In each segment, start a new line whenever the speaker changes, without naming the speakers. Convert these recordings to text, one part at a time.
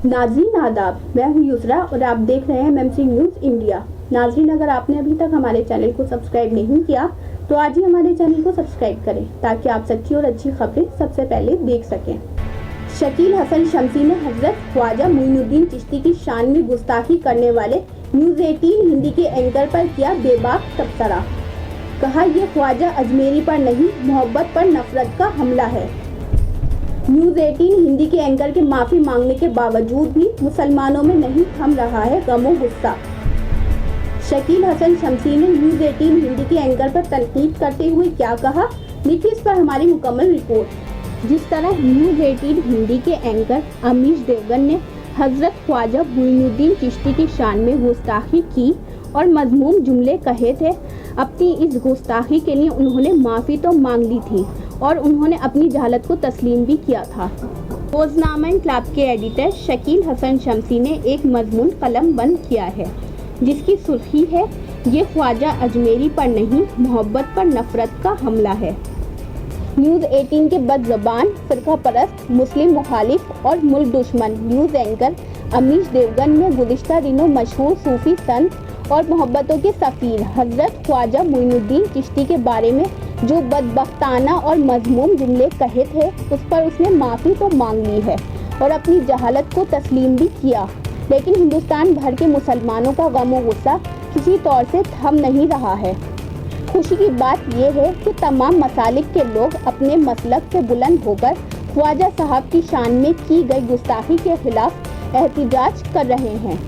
नाज़रीन आदाब, मैं हूँ युसरा और आप देख रहे हैं MMC न्यूज़ इंडिया। नाज़रीन, अगर आपने अभी तक हमारे चैनल को सब्सक्राइब नहीं किया तो आज ही हमारे चैनल को सब्सक्राइब करें ताकि आप सच्ची और अच्छी खबरें सबसे पहले देख सकें। शकील हसन शमसी ने हजरत ख्वाजा मोइनुद्दीन चिश्ती की शान में गुस्ताखी करने वाले न्यूज़ 18 हिंदी के एंकर पर किया बेबाक तबसरा। कहा, यह ख्वाजा अजमेरी पर नहीं, मोहब्बत पर नफरत का हमला है। न्यूज़ 18 हिंदी के एंकर के माफ़ी मांगने के बावजूद भी मुसलमानों में नहीं थम रहा है गमो गुस्सा। शकील हसन शमसी ने न्यूज़ 18 हिंदी के एंकर पर तनकीद करते हुए क्या कहा, देखिए इस पर हमारी मुकम्मल रिपोर्ट। जिस तरह न्यूज़ 18 हिंदी के एंकर अमीश देवगन ने हजरत ख्वाजा मोइनुद्दीन चिश्ती की शान में गुस्ताखी की और मज़मूम जुमले कहे थे, अपनी इस गुस्ताखी के लिए उन्होंने माफ़ी तो मांग ली थी और उन्होंने अपनी जहालत को तस्लीम भी किया था। रोज़नामा इनकलाब के एडिटर शकील हसन शमसी ने एक मजमून कलम बंद किया है जिसकी सुर्खी है, ये ख्वाजा अजमेरी पर नहीं, मोहब्बत पर नफरत का हमला है। न्यूज़ 18 के बदज़बान, फ़िरका परस्त, मुस्लिम मुखालिफ और मुल्क दुश्मन न्यूज़ एंकर अमीश देवगन ने गुज़िश्ता दिनों मशहूर सूफ़ी संत और मोहब्बतों के सफ़ीर हज़रत ख्वाजा मोइनुद्दीन चिश्ती के बारे में जो बदबख्ताना और मज़मूम जुमले कहे थे उस पर उसने माफ़ी तो मांग ली है और अपनी जहालत को तस्लीम भी किया, लेकिन हिंदुस्तान भर के मुसलमानों का गम और गुस्सा किसी तौर से थम नहीं रहा है। खुशी की बात यह है कि तमाम मसालिक के लोग अपने मसलक से बुलंद होकर ख्वाजा साहब की शान में की गई गुस्ताखी के खिलाफ एहतिजाज कर रहे हैं,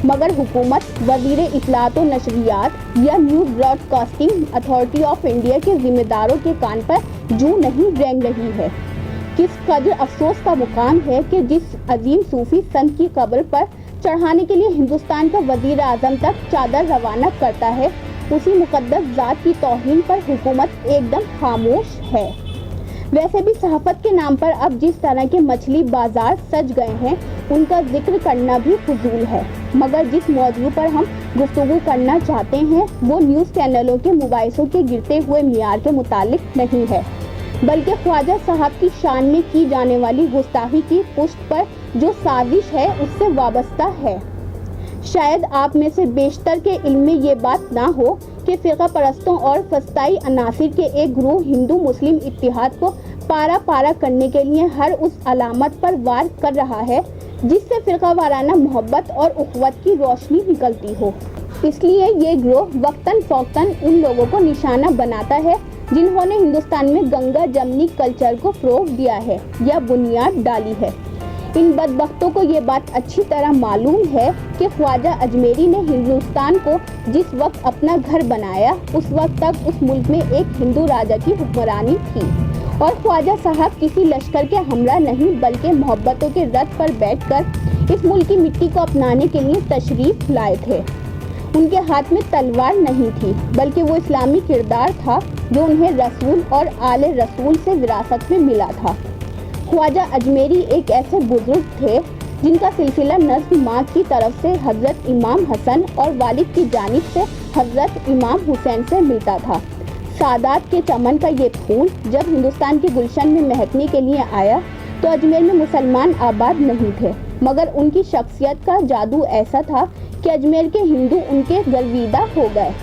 मगर हुकूमत, वज़ीर इत्तलात व नशरियात या news broadcasting authority of India के ज़िम्मेदारों के कान पर जूं नहीं रेंग रही है। किस कदर अफसोस का मुकाम है कि जिस अजीम सूफी संत की कब्र पर चढ़ाने के लिए हिंदुस्तान का वज़ीर आज़म तक चादर रवाना करता है, उसी मुक़द्दस ज़ात की तौहीन पर हुकूमत एकदम खामोश है। वैसे भी सहाफ़त के नाम पर अब जिस तरह के मछली बाजार सज गए हैं उनका जिक्र करना भी फजूल है, मगर जिस मौजू पर हम गुफ्तगू करना चाहते हैं वो न्यूज़ चैनलों के मुबाइसों के गिरते हुए मियार के मुतालिक नहीं है, बल्कि ख्वाजा साहब की शान में की जाने वाली गुस्ताखी की पुष्ट पर जो साजिश है उससे वाबस्ता है। शायद आप में से बेशतर के इल्म में ये बात ना हो कि फ़िरका परस्तों और फस्ताई अनासिर के एक ग्रुप हिंदू मुस्लिम इत्तिहाद को पारा पारा करने के लिए हर उस अलामत पर वार कर रहा है जिससे फ़िरका वाराना मोहब्बत और उख़्वत की रोशनी निकलती हो। इसलिए ये ग्रोह वक्तन फ़ौक्तन उन लोगों को निशाना बनाता है जिन्होंने हिंदुस्तान में गंगा जमनी कल्चर को फ़रोग़ दिया है या बुनियाद डाली है। इन बदबख्तों को ये बात अच्छी तरह मालूम है कि ख्वाजा अजमेरी ने हिंदुस्तान को जिस वक्त अपना घर बनाया उस वक्त तक उस मुल्क में एक हिंदू राजा की हुक्मरानी थी और ख्वाजा साहब किसी लश्कर के हमरा नहीं बल्कि मोहब्बतों के रथ पर बैठकर इस मुल्क की मिट्टी को अपनाने के लिए तशरीफ़ लाए थे। उनके हाथ में तलवार नहीं थी बल्कि वो इस्लामी किरदार था जो उन्हें रसूल और आले रसूल से विरासत में मिला था। ख्वाजा अजमेरी एक ऐसे बुजुर्ग थे जिनका सिलसिला नस्ब माँ की तरफ से हज़रत इमाम हसन और वालिद की जानिब से हज़रत इमाम हुसैन से मिलता था। सादात के चमन का ये फूल जब हिंदुस्तान के गुलशन में महकने के लिए आया तो अजमेर में मुसलमान आबाद नहीं थे, मगर उनकी शख्सियत का जादू ऐसा था कि अजमेर के हिंदू उनके गर्विदा हो गए।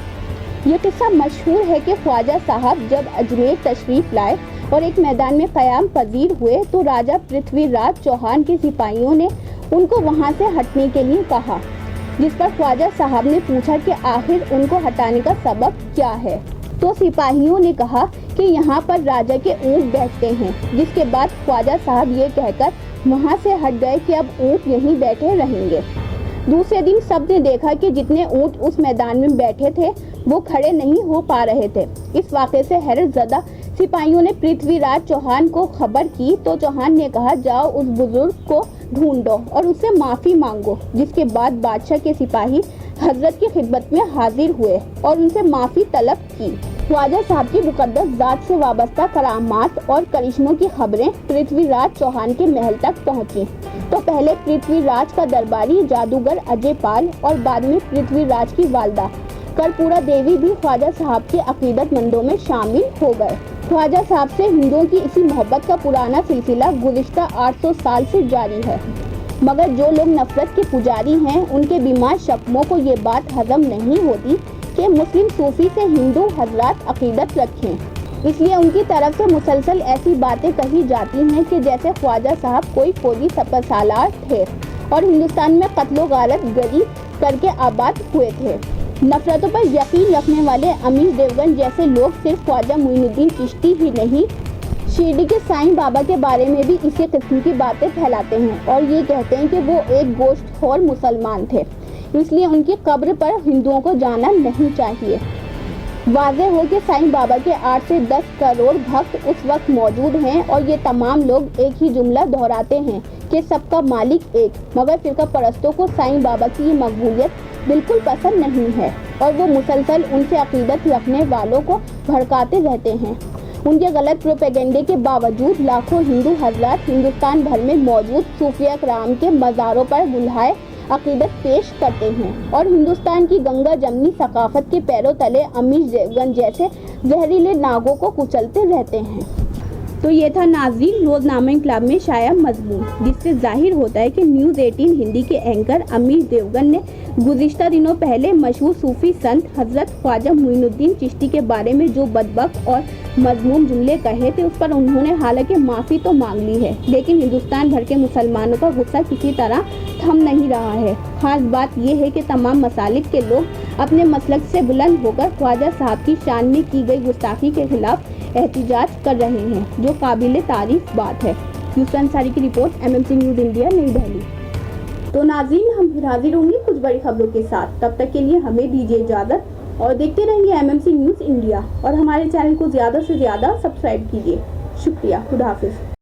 ये किस्सा मशहूर है कि ख्वाजा साहब जब अजमेर तशरीफ़ लाए और एक मैदान में क़याम पजीर हुए तो राजा पृथ्वीराज चौहान के सिपाहियों ने उनको वहाँ से हटने के लिए कहा, जिस पर ख्वाजा साहब ने पूछा कि आखिर उनको हटाने का सबब क्या है। तो सिपाहियों ने कहा कि यहाँ पर राजा के ऊँट बैठते हैं, जिसके बाद ख्वाजा साहब ये कहकर वहाँ से हट गए कि अब ऊँट यहीं बैठे रहेंगे। दूसरे दिन सब ने देखा कि जितने ऊँट उस मैदान में बैठे थे वो खड़े नहीं हो पा रहे थे। इस वाक़े से हैरत ज़दा सिपाहियों ने पृथ्वीराज चौहान को खबर की तो चौहान ने कहा, जाओ उस बुजुर्ग को ढूंढो और उससे माफ़ी मांगो। जिसके बाद बादशाह के सिपाही हजरत की खिदमत में हाजिर हुए और उनसे माफ़ी तलब की। ख्वाजा साहब की मुक़द्दस ज़ात से वाबस्ता करामात और करिश्मों की खबरें पृथ्वीराज चौहान के महल तक पहुँची तो पहले पृथ्वीराज का दरबारी जादूगर अजय पाल और बाद में पृथ्वीराज की वालदा कर्पूरा देवी भी ख्वाजा साहब के अकीदतमंदों में शामिल हो गए। ख्वाजा साहब से हिंदुओं की इसी मोहब्बत का पुराना सिलसिला गुज़िश्ता 800 साल से जारी है। मगर जो लोग नफरत के पुजारी हैं उनके बीमार शक्मों को ये बात हजम नहीं होती कि मुस्लिम सूफी से हिंदू हजरात अकीदत रखें। इसलिए उनकी तरफ से मुसलसल ऐसी बातें कही जाती हैं कि जैसे ख्वाजा साहब कोई फौजी सपरसालार थे और हिंदुस्तान में कत्लो गारत गरी करके आबाद हुए थे। नफरतों पर यकीन रखने वाले अमीर देवगन जैसे लोग सिर्फ ख्वाजा मोइनुद्दीन चिश्ती ही नहीं, शिरडी के साईं बाबा के बारे में भी इसी किस्म की बातें फैलाते हैं और ये कहते हैं कि वो एक गोश्तखोर मुसलमान थे, इसलिए उनकी कब्र पर हिंदुओं को जाना नहीं चाहिए। वाज़ेह हो कि साईं बाबा के 8 से 10 करोड़ भक्त उस वक्त मौजूद हैं और ये तमाम लोग एक ही जुमला दोहराते हैं कि सबका मालिक एक, मगर फिरका परस्तों को साईं बाबा की ये मकबूलियत बिल्कुल पसंद नहीं है और वो मुसलसल उनसे अकीदत रखने वालों को भड़काते रहते हैं। उनके गलत प्रोपेगेंडे के बावजूद लाखों हिंदू हजरात हिंदुस्तान भर में मौजूद सूफिया कराम के मज़ारों पर गुलहाए अकीदत पेश करते हैं और हिंदुस्तान की गंगा जमनी सकाफत के पैरों तले अमीर देवगन जैसे जहरीले नागों को कुचलते रहते हैं। तो ये था नाज़रीन रोज़नामा इंकलाब में शाया मज़मून, जिससे जाहिर होता है कि न्यूज़ 18 हिंदी के एंकर अमीर देवगन ने गुज़िश्ता दिनों पहले मशहूर सूफ़ी संत हज़रत ख्वाजा मोइनुद्दीन चिश्ती के बारे में जो बदबक और मज़मूम जुमले कहे थे उस पर उन्होंने हालांकि माफ़ी तो मांग ली है, लेकिन हिंदुस्तान भर के मुसलमानों का गुस्सा किसी तरह थम नहीं रहा है। खास बात यह है कि तमाम मसालिक के लोग अपने मसलक से बुलंद होकर ख्वाजा साहब की शान में की गई गुस्ताखी के खिलाफ एहतिजाज कर रहे हैं, जो काबिल तारीफ बात है। यूसुफ अंसारी की रिपोर्ट, MMC न्यूज़ इंडिया, नई दिल्ली। तो नाज़रीन, हम फिर हाजिर होंगे कुछ बड़ी खबरों के साथ। तब तक के लिए हमें दीजिए इजाज़त और देखते रहिए MMC न्यूज़ इंडिया और हमारे चैनल को ज़्यादा से ज़्यादा सब्सक्राइब कीजिए। शुक्रिया, खुदा हाफिज़।